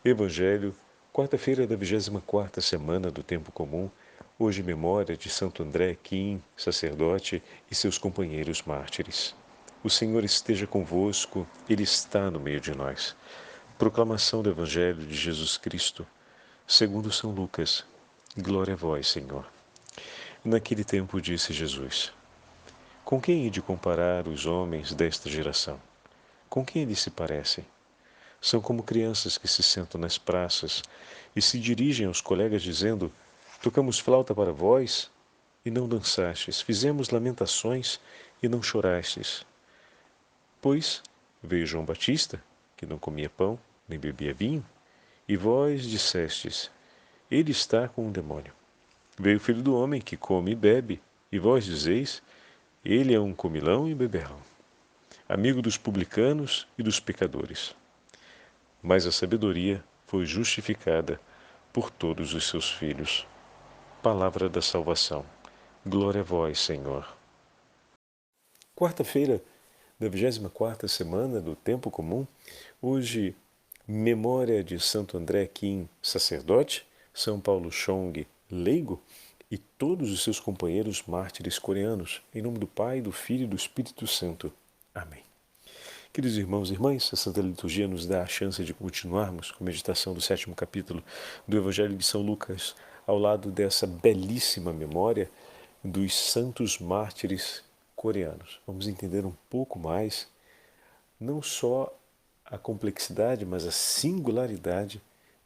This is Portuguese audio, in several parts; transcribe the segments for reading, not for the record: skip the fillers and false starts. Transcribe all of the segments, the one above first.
Evangelho, quarta-feira da 24ª semana do Tempo Comum, hoje memória de Santo André Quim, sacerdote, e seus companheiros mártires. O Senhor esteja convosco, Ele está no meio de nós. Proclamação do Evangelho de Jesus Cristo, segundo São Lucas. Glória a vós, Senhor. Naquele tempo disse Jesus: Com quem hei de comparar os homens desta geração? Com quem eles se parecem? São como crianças que se sentam nas praças e se dirigem aos colegas dizendo: Tocamos flauta para vós e não dançastes, fizemos lamentações e não chorastes. Pois veio João Batista, que não comia pão nem bebia vinho, e vós dissestes: Ele está com um demônio. Veio o Filho do Homem, que come e bebe, e vós dizeis: Ele é um comilão e beberrão, amigo dos publicanos e dos pecadores. Mas a sabedoria foi justificada por todos os seus filhos. Palavra da salvação. Glória a vós, Senhor. Quarta-feira da 24ª semana do Tempo Comum, hoje, memória de Santo André Quim, sacerdote, São Paulo Chong, leigo, e todos os seus companheiros mártires coreanos, em nome do Pai, do Filho e do Espírito Santo. Amém. Queridos irmãos e irmãs, a Santa Liturgia nos dá a chance de continuarmos com a meditação do 7º capítulo do Evangelho de São Lucas, ao lado dessa belíssima memória dos santos mártires coreanos. Vamos entender um pouco mais, não só a complexidade, mas a singularidade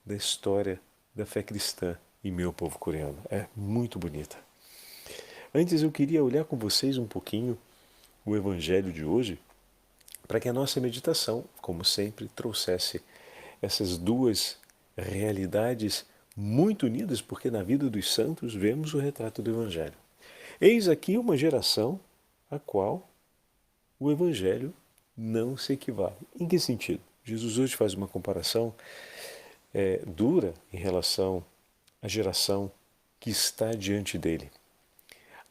da história da fé cristã em meu povo coreano. É muito bonita. Antes eu queria olhar com vocês um pouquinho o Evangelho de hoje, para que a nossa meditação, como sempre, trouxesse essas duas realidades muito unidas, porque na vida dos santos vemos o retrato do Evangelho. Eis aqui uma geração a qual o Evangelho não se equivale. Em que sentido? Jesus hoje faz uma comparação dura em relação à geração que está diante dele.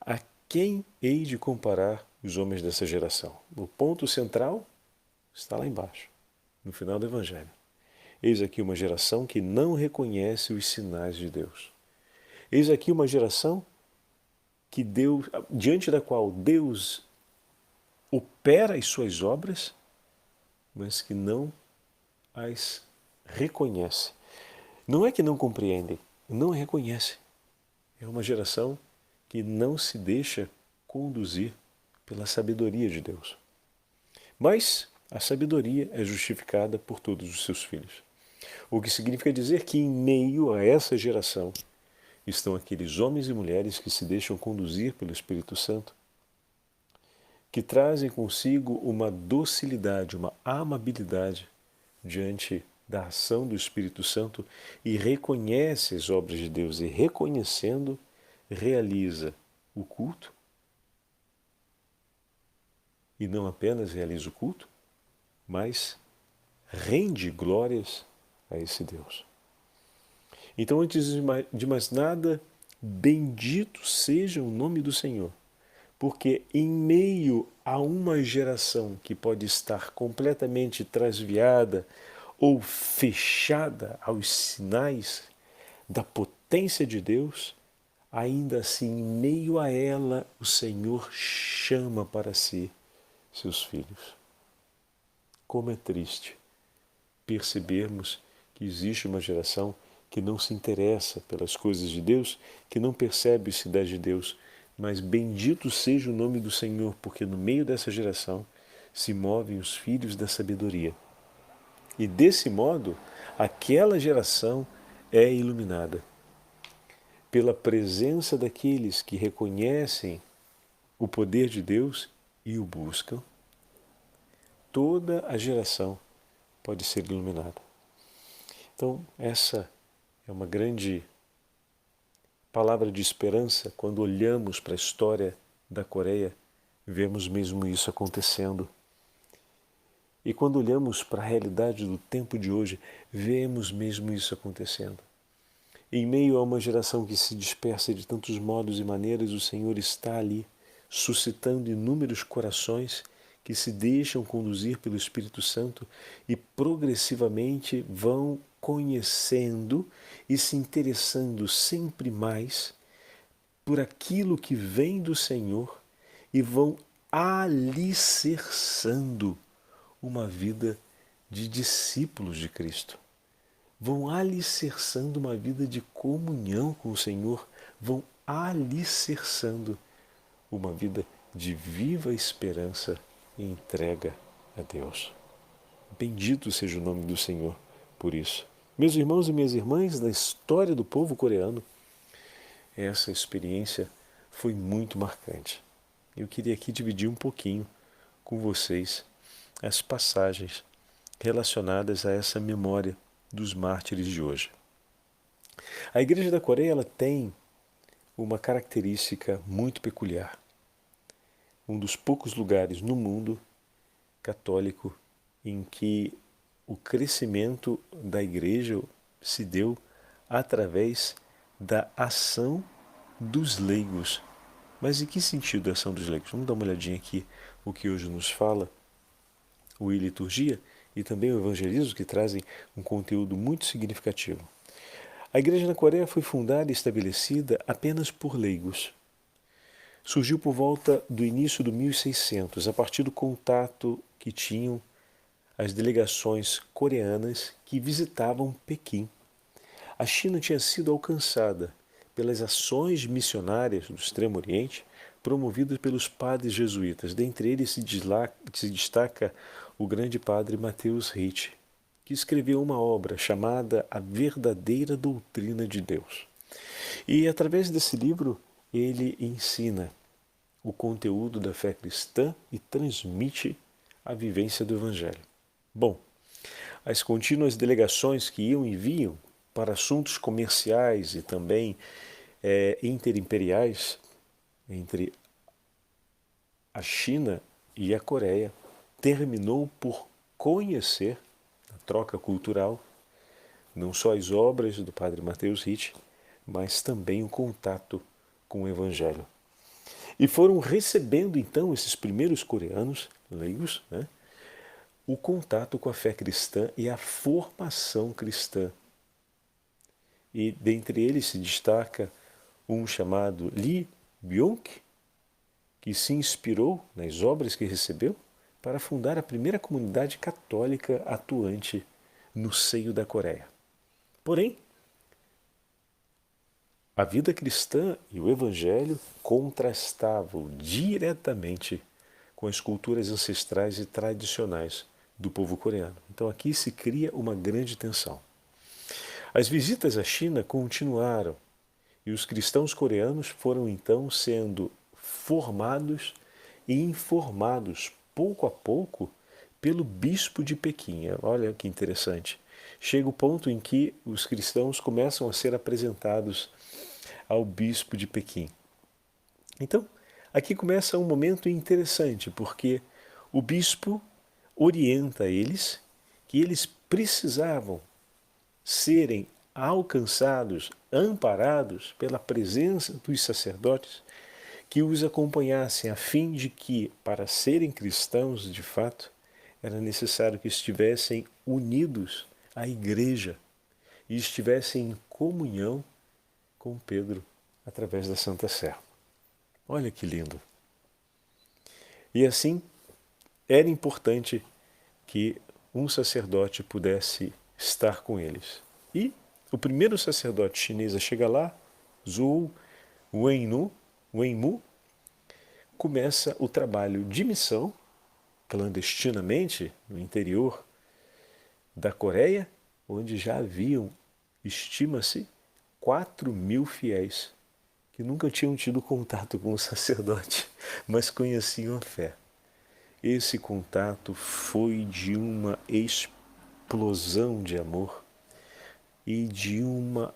A quem hei de comparar os homens dessa geração? O ponto central está lá embaixo, no final do Evangelho. Eis aqui uma geração que não reconhece os sinais de Deus. Eis aqui uma geração que Deus, diante da qual Deus opera as suas obras, mas que não as reconhece. Não é que não compreendem, não reconhece. É uma geração que não se deixa conduzir pela sabedoria de Deus. Mas a sabedoria é justificada por todos os seus filhos. O que significa dizer que em meio a essa geração estão aqueles homens e mulheres que se deixam conduzir pelo Espírito Santo, que trazem consigo uma docilidade, uma amabilidade diante da ação do Espírito Santo e reconhece as obras de Deus e, reconhecendo, realiza o culto. E não apenas realiza o culto, mas rende glórias a esse Deus. Então, antes de mais nada, bendito seja o nome do Senhor, porque em meio a uma geração que pode estar completamente transviada ou fechada aos sinais da potência de Deus, ainda assim, em meio a ela, o Senhor chama para si seus filhos. Como é triste percebermos que existe uma geração que não se interessa pelas coisas de Deus, que não percebe os sinais de Deus, mas bendito seja o nome do Senhor, porque no meio dessa geração se movem os filhos da sabedoria. E desse modo, aquela geração é iluminada pela presença daqueles que reconhecem o poder de Deus e o buscam. Toda a geração pode ser iluminada. Então, essa é uma grande palavra de esperança. Quando olhamos para a história da Coreia, vemos mesmo isso acontecendo. E quando olhamos para a realidade do tempo de hoje, vemos mesmo isso acontecendo. Em meio a uma geração que se dispersa de tantos modos e maneiras, o Senhor está ali, suscitando inúmeros corações que se deixam conduzir pelo Espírito Santo e progressivamente vão conhecendo e se interessando sempre mais por aquilo que vem do Senhor e vão alicerçando uma vida de discípulos de Cristo. Vão alicerçando uma vida de comunhão com o Senhor, vão alicerçando uma vida de viva esperança e entrega a Deus. Bendito seja o nome do Senhor por isso. Meus irmãos e minhas irmãs, na história do povo coreano, essa experiência foi muito marcante. Eu queria aqui dividir um pouquinho com vocês as passagens relacionadas a essa memória dos mártires de hoje. A Igreja da Coreia ela tem uma característica muito peculiar. Um dos poucos lugares no mundo católico em que o crescimento da Igreja se deu através da ação dos leigos. Mas em que sentido a ação dos leigos? Vamos dar uma olhadinha aqui o que hoje nos fala o liturgia e também o evangelismo, que trazem um conteúdo muito significativo. A Igreja na Coreia foi fundada e estabelecida apenas por leigos. Surgiu por volta do início do 1600, a partir do contato que tinham as delegações coreanas que visitavam Pequim. A China tinha sido alcançada pelas ações missionárias do Extremo Oriente promovidas pelos padres jesuítas. Dentre eles se destaca o grande padre Mateus Ricci, que escreveu uma obra chamada A Verdadeira Doutrina de Deus. E através desse livro ele ensina o conteúdo da fé cristã e transmite a vivência do Evangelho. Bom, as contínuas delegações que iam e vinham para assuntos comerciais e também interimperiais entre a China e a Coreia terminou por conhecer a troca cultural, não só as obras do padre Mateus Ricci, mas também o contato com o Evangelho. E foram recebendo então esses primeiros coreanos, leigos, o contato com a fé cristã e a formação cristã. E dentre eles se destaca um chamado Lee Byung, que se inspirou nas obras que recebeu para fundar a primeira comunidade católica atuante no seio da Coreia. Porém, a vida cristã e o Evangelho contrastavam diretamente com as culturas ancestrais e tradicionais do povo coreano. Então aqui se cria uma grande tensão. As visitas à China continuaram e os cristãos coreanos foram então sendo formados e informados pouco a pouco pelo bispo de Pequim. Olha que interessante. Chega o ponto em que os cristãos começam a ser apresentados ao bispo de Pequim. Então, aqui começa um momento interessante, porque o bispo orienta eles que eles precisavam serem alcançados, amparados pela presença dos sacerdotes que os acompanhassem, a fim de que, para serem cristãos de fato, era necessário que estivessem unidos à igreja e estivessem em comunhão com Pedro através da Santa Sé. Olha que lindo! E assim, era importante que um sacerdote pudesse estar com eles. E o primeiro sacerdote chinês a chegar lá, Zhou Wenmu, começa o trabalho de missão, clandestinamente, no interior da Coreia, onde já haviam, estima-se, 4.000 fiéis, que nunca tinham tido contato com o sacerdote, mas conheciam a fé. Esse contato foi de uma explosão de amor e de uma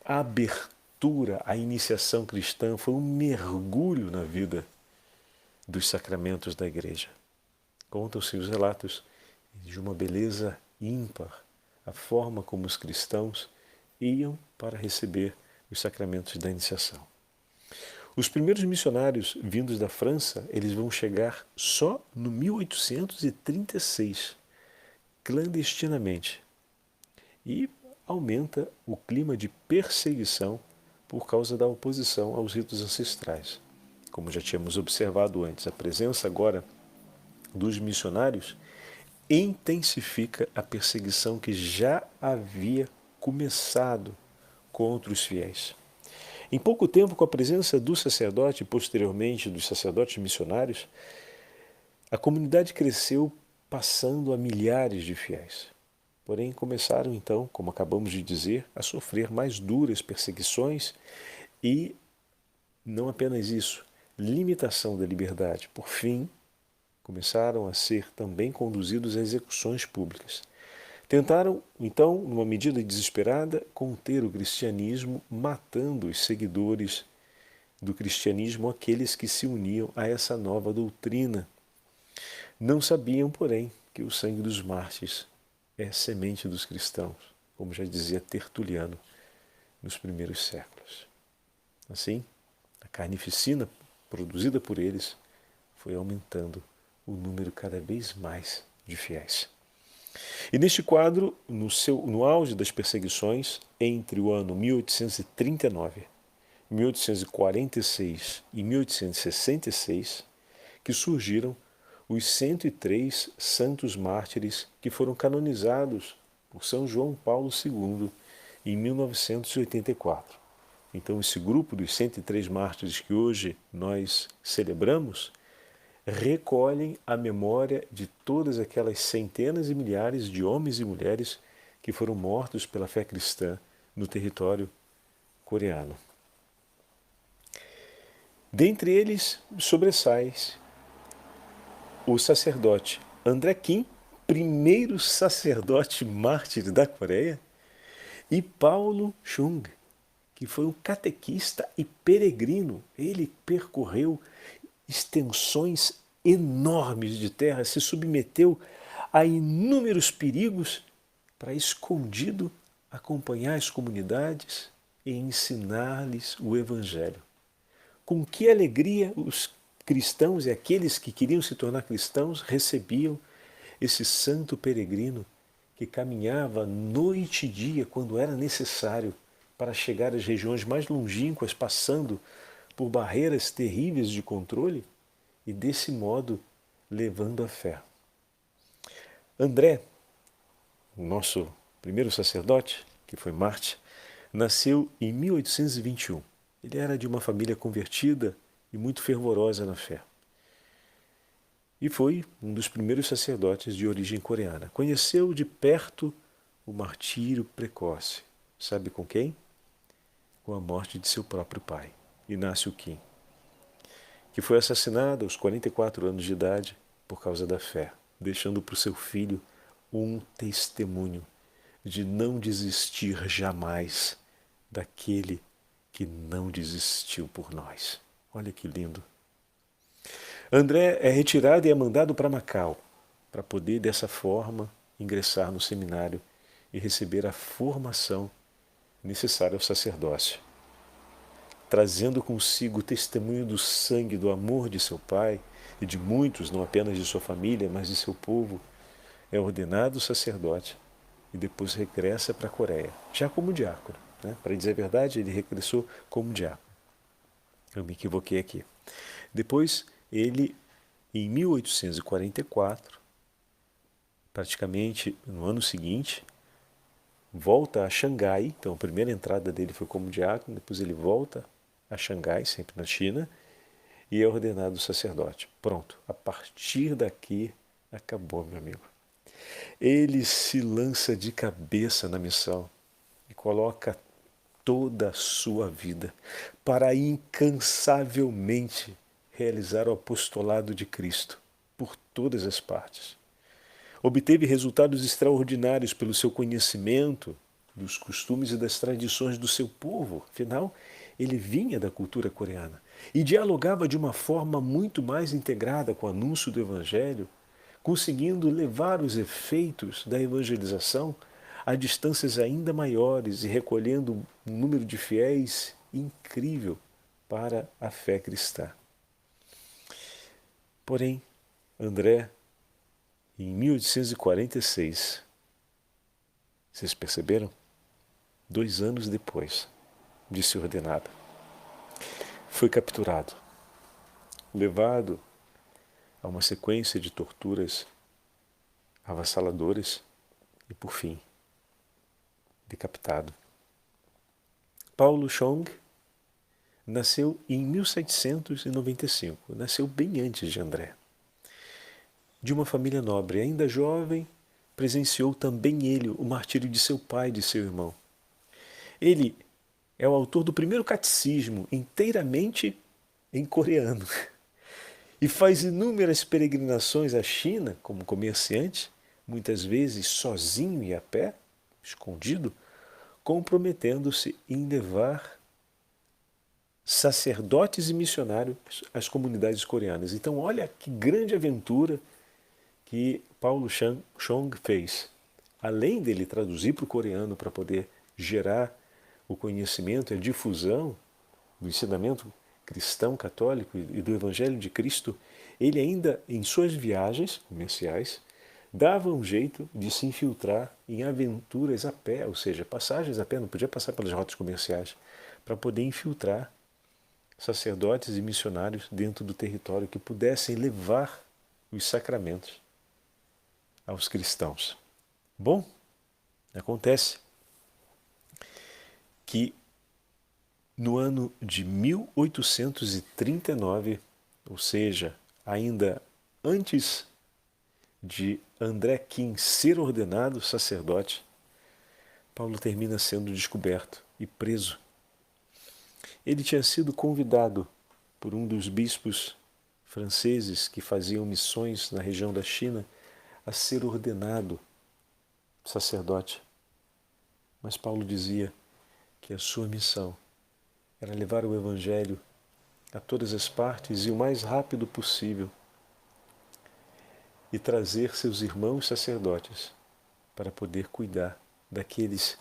abertura à iniciação cristã, foi um mergulho na vida dos sacramentos da igreja. Contam-se os relatos de uma beleza ímpar, a forma como os cristãos iam para receber os sacramentos da iniciação. Os primeiros missionários vindos da França, eles vão chegar só no 1836, clandestinamente. e aumenta o clima de perseguição por causa da oposição aos ritos ancestrais. Como já tínhamos observado antes, a presença agora dos missionários intensifica a perseguição que já havia começado contra os fiéis. Em pouco tempo, com a presença do sacerdote e posteriormente dos sacerdotes missionários, a comunidade cresceu passando a milhares de fiéis. Porém, começaram então, como acabamos de dizer, a sofrer mais duras perseguições e, não apenas isso, limitação da liberdade. Por fim, começaram a ser também conduzidos a execuções públicas. Tentaram, então, numa medida desesperada, conter o cristianismo, matando os seguidores do cristianismo, aqueles que se uniam a essa nova doutrina. Não sabiam, porém, que o sangue dos mártires é semente dos cristãos, como já dizia Tertuliano nos primeiros séculos. Assim, a carnificina produzida por eles foi aumentando o número cada vez mais de fiéis. E neste quadro, no auge das perseguições, entre o ano 1839, 1846 e 1866, que surgiram os 103 santos mártires que foram canonizados por São João Paulo II em 1984. Então, esse grupo dos 103 mártires que hoje nós celebramos recolhem a memória de todas aquelas centenas e milhares de homens e mulheres que foram mortos pela fé cristã no território coreano. Dentre eles, sobressai o sacerdote André Kim, primeiro sacerdote mártir da Coreia, e Paulo Chung, que foi um catequista e peregrino. Ele percorreu extensões enormes de terra, se submeteu a inúmeros perigos para, escondido, acompanhar as comunidades e ensinar-lhes o Evangelho. Com que alegria os cristãos e aqueles que queriam se tornar cristãos recebiam esse santo peregrino que caminhava noite e dia quando era necessário para chegar às regiões mais longínquas, passando por barreiras terríveis de controle e, desse modo, levando a fé. André, o nosso primeiro sacerdote, que foi mártir, nasceu em 1821. Ele era de uma família convertida e muito fervorosa na fé. E foi um dos primeiros sacerdotes de origem coreana. Conheceu de perto o martírio precoce. Sabe com quem? Com a morte de seu próprio pai, Inácio Kim, que foi assassinado aos 44 anos de idade por causa da fé, deixando para o seu filho um testemunho de não desistir jamais daquele que não desistiu por nós. Olha que lindo. André é retirado e é mandado para Macau, para poder, dessa forma, ingressar no seminário e receber a formação necessária ao sacerdócio. Trazendo consigo o testemunho do sangue, do amor de seu pai e de muitos, não apenas de sua família, mas de seu povo, é ordenado sacerdote e depois regressa para a Coreia, já como diácono. Para dizer a verdade, ele regressou como diácono. Eu me equivoquei aqui. Depois, ele, em 1844, praticamente no ano seguinte, volta a Xangai. Então, a primeira entrada dele foi como diácono, depois ele volta a Xangai, sempre na China, e é ordenado sacerdote. Pronto, a partir daqui acabou, meu amigo. Ele se lança de cabeça na missão e coloca toda a sua vida para incansavelmente realizar o apostolado de Cristo por todas as partes. Obteve resultados extraordinários pelo seu conhecimento dos costumes e das tradições do seu povo. Afinal, ele vinha da cultura coreana e dialogava de uma forma muito mais integrada com o anúncio do Evangelho, conseguindo levar os efeitos da evangelização a distâncias ainda maiores e recolhendo um número de fiéis incrível para a fé cristã. Porém, André, em 1846, Vocês perceberam? 2 anos depois de ser ordenado, foi capturado, levado a uma sequência de torturas avassaladoras e, por fim, decapitado. Paulo Chong nasceu em 1795, nasceu bem antes de André. De uma família nobre, ainda jovem, presenciou também ele o martírio de seu pai e de seu irmão. Ele é o autor do primeiro catecismo inteiramente em coreano e faz inúmeras peregrinações à China como comerciante, muitas vezes sozinho e a pé, escondido, comprometendo-se em levar sacerdotes e missionários às comunidades coreanas. Então, olha que grande aventura que Paulo Chong fez. Além dele traduzir para o coreano para poder gerar o conhecimento e a difusão do ensinamento cristão católico e do Evangelho de Cristo, ele ainda, em suas viagens comerciais, dava um jeito de se infiltrar em aventuras a pé, ou seja, passagens a pé, não podia passar pelas rotas comerciais, para poder infiltrar sacerdotes e missionários dentro do território que pudessem levar os sacramentos aos cristãos. Bom, acontece que no ano de 1839, ou seja, ainda antes de André Kim ser ordenado sacerdote, Paulo termina sendo descoberto e preso. Ele tinha sido convidado por um dos bispos franceses que faziam missões na região da China a ser ordenado sacerdote. Mas Paulo dizia que a sua missão era levar o Evangelho a todas as partes e o mais rápido possível e trazer seus irmãos sacerdotes para poder cuidar daqueles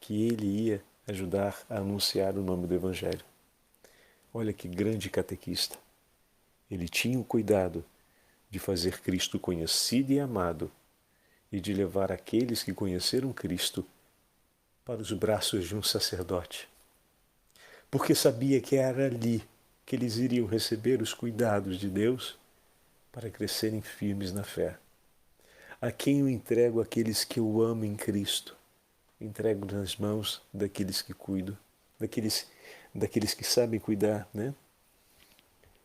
que ele ia ajudar a anunciar o nome do Evangelho. Olha que grande catequista. Ele tinha o cuidado de fazer Cristo conhecido e amado e de levar aqueles que conheceram Cristo para os braços de um sacerdote. Porque sabia que era ali que eles iriam receber os cuidados de Deus para crescerem firmes na fé. A quem eu entrego aqueles que eu amo em Cristo? Entrego nas mãos daqueles que cuido, daqueles que sabem cuidar, né?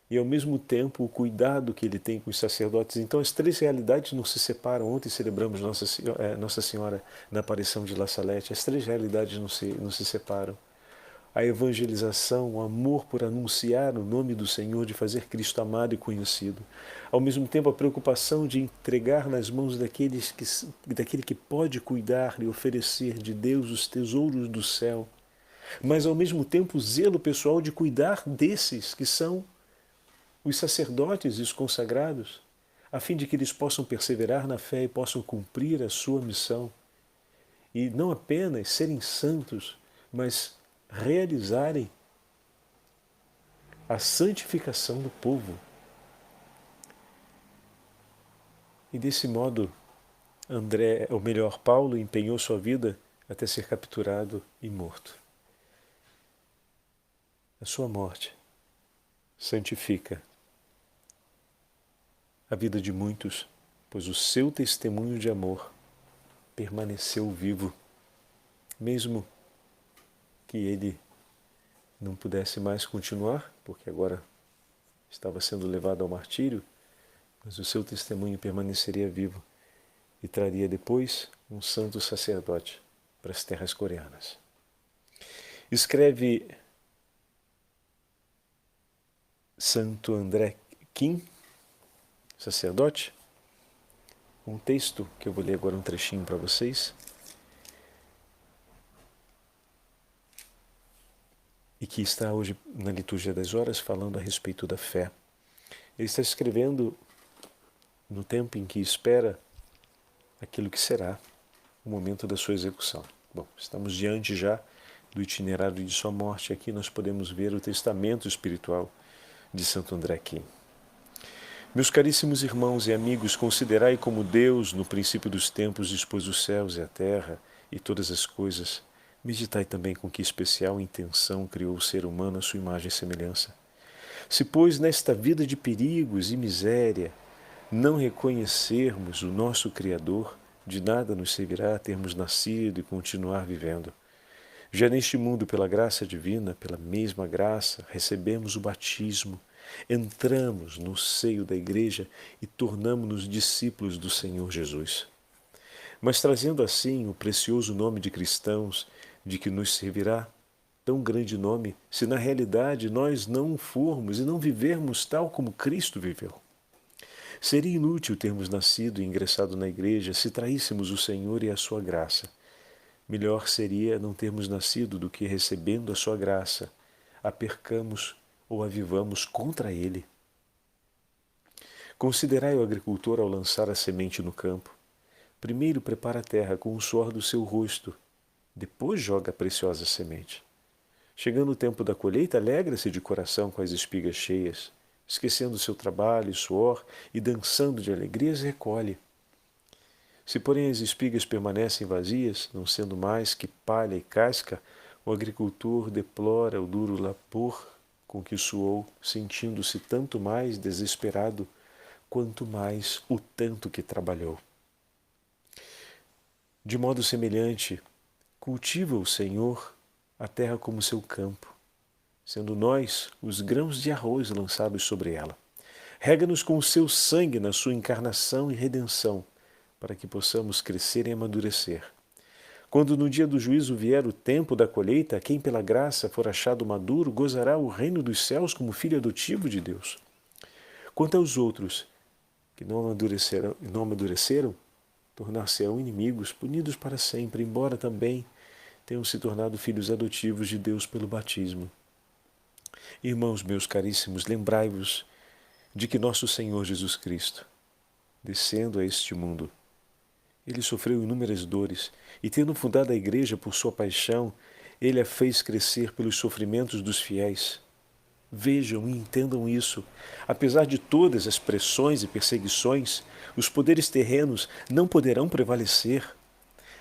E ao mesmo tempo o cuidado que ele tem com os sacerdotes. Então as três realidades não se separam. Ontem celebramos Nossa Senhora na aparição de La Salette. As três realidades não se separam. A evangelização, o amor por anunciar o nome do Senhor, de fazer Cristo amado e conhecido. Ao mesmo tempo, a preocupação de entregar nas mãos daquele que pode cuidar e oferecer de Deus os tesouros do céu. Mas, ao mesmo tempo, o zelo pessoal de cuidar desses que são os sacerdotes e os consagrados, a fim de que eles possam perseverar na fé e possam cumprir a sua missão. E não apenas serem santos, mas realizarem a santificação do povo. E desse modo, Paulo empenhou sua vida até ser capturado e morto. A sua morte santifica a vida de muitos, pois o seu testemunho de amor permaneceu vivo, mesmo que ele não pudesse mais continuar, porque agora estava sendo levado ao martírio, mas o seu testemunho permaneceria vivo e traria depois um santo sacerdote para as terras coreanas. Escreve Santo André Kim, sacerdote, um texto que eu vou ler agora um trechinho para vocês, e que está hoje na liturgia das horas falando a respeito da fé. Ele está escrevendo no tempo em que espera aquilo que será o momento da sua execução. Bom, estamos diante já do itinerário de sua morte. Aqui nós podemos ver o testamento espiritual de Santo André Kim. Meus caríssimos irmãos e amigos, considerai como Deus, no princípio dos tempos, dispôs os céus e a terra, e todas as coisas, meditai também com que especial intenção criou o ser humano à sua imagem e semelhança. Se, pois, nesta vida de perigos e miséria, não reconhecermos o nosso Criador, de nada nos servirá termos nascido e continuar vivendo. Já neste mundo, pela graça divina, pela mesma graça, recebemos o batismo, entramos no seio da Igreja e tornamo-nos discípulos do Senhor Jesus. Mas trazendo assim o precioso nome de cristãos, de que nos servirá tão grande nome, se na realidade nós não o formos e não vivermos tal como Cristo viveu? Seria inútil termos nascido e ingressado na Igreja se traíssemos o Senhor e a sua graça. Melhor seria não termos nascido do que, recebendo a sua graça, a percamos ou a vivamos contra Ele. Considerai o agricultor ao lançar a semente no campo. Primeiro prepara a terra com o suor do seu rosto, depois joga a preciosa semente. Chegando o tempo da colheita, alegra-se de coração com as espigas cheias, esquecendo o seu trabalho e suor e dançando de alegrias recolhe. Se, porém, as espigas permanecem vazias, não sendo mais que palha e casca, o agricultor deplora o duro labor com que suou, sentindo-se tanto mais desesperado, quanto mais o tanto que trabalhou. De modo semelhante, cultiva o Senhor a terra como seu campo, sendo nós os grãos de arroz lançados sobre ela. Rega-nos com o seu sangue na sua encarnação e redenção, para que possamos crescer e amadurecer. Quando no dia do juízo vier o tempo da colheita, quem pela graça for achado maduro gozará o reino dos céus como filho adotivo de Deus. Quanto aos outros que não amadureceram, tornar-se-ão inimigos, punidos para sempre, embora também tenham se tornado filhos adotivos de Deus pelo batismo. Irmãos meus caríssimos, lembrai-vos de que nosso Senhor Jesus Cristo, descendo a este mundo, Ele sofreu inúmeras dores e, tendo fundado a Igreja por sua paixão, Ele a fez crescer pelos sofrimentos dos fiéis. Vejam e entendam isso. Apesar de todas as pressões e perseguições, os poderes terrenos não poderão prevalecer.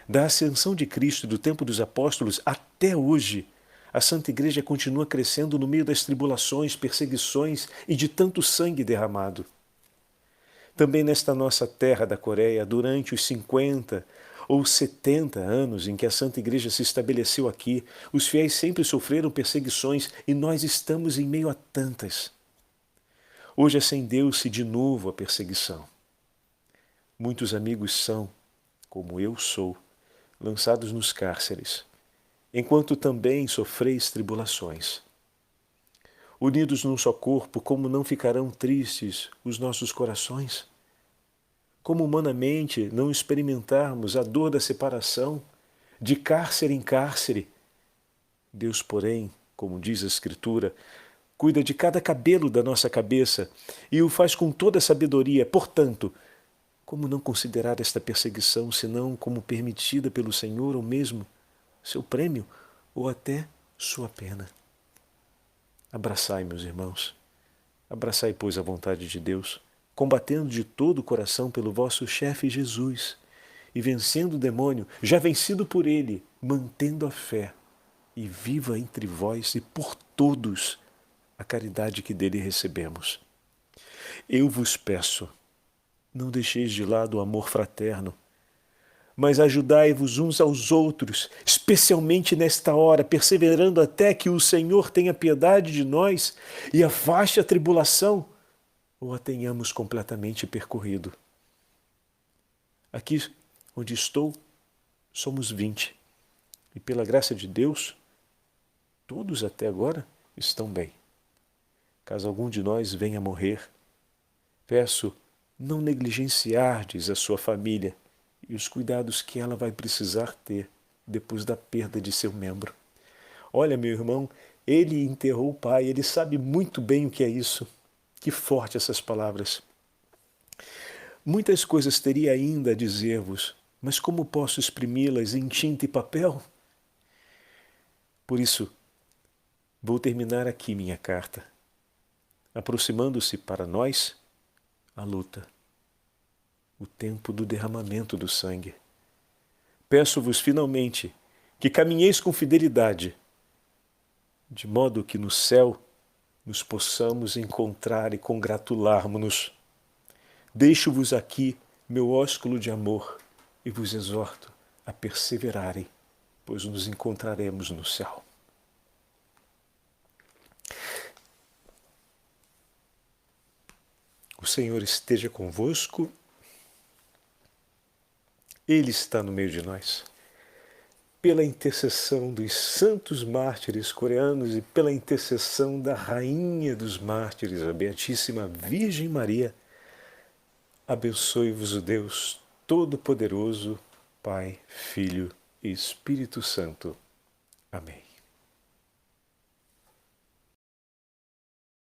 Da ascensão de Cristo do tempo dos apóstolos até hoje, a Santa Igreja continua crescendo no meio das tribulações, perseguições e de tanto sangue derramado. Também nesta nossa terra da Coreia, durante os 50 ou 70 anos em que a Santa Igreja se estabeleceu aqui, os fiéis sempre sofreram perseguições e nós estamos em meio a tantas. Hoje acendeu-se de novo a perseguição. Muitos amigos são, como eu sou, lançados nos cárceres, enquanto também sofreis tribulações. Unidos num só corpo, como não ficarão tristes os nossos corações? Como humanamente não experimentarmos a dor da separação, de cárcere em cárcere? Deus, porém, como diz a Escritura, cuida de cada cabelo da nossa cabeça e o faz com toda a sabedoria. Portanto, como não considerar esta perseguição senão como permitida pelo Senhor ou mesmo seu prêmio ou até sua pena? Abraçai, meus irmãos, abraçai, pois, a vontade de Deus, combatendo de todo o coração pelo vosso chefe Jesus e vencendo o demônio, já vencido por ele, mantendo a fé, e viva entre vós e por todos a caridade que dele recebemos. Eu vos peço, não deixeis de lado o amor fraterno, mas ajudai-vos uns aos outros, especialmente nesta hora, perseverando até que o Senhor tenha piedade de nós e afaste a tribulação, ou a tenhamos completamente percorrido. Aqui onde estou, somos 20, e pela graça de Deus, todos até agora estão bem. Caso algum de nós venha a morrer, peço não negligenciardes a sua família e os cuidados que ela vai precisar ter depois da perda de seu membro. Olha, meu irmão, ele enterrou o pai, ele sabe muito bem o que é isso. Que forte essas palavras. Muitas coisas teria ainda a dizer-vos, mas como posso exprimi-las em tinta e papel? Por isso, vou terminar aqui minha carta, aproximando-se para nós a luta, o tempo do derramamento do sangue. peço-vos finalmente que caminheis com fidelidade, de modo que no céu nos possamos encontrar e congratularmos-nos. Deixo-vos aqui meu ósculo de amor e vos exorto a perseverarem, pois nos encontraremos no céu. O Senhor esteja convosco, Ele está no meio de nós. Pela intercessão dos santos mártires coreanos e pela intercessão da Rainha dos Mártires, a Beatíssima Virgem Maria, abençoe-vos o Deus Todo-Poderoso, Pai, Filho e Espírito Santo. Amém.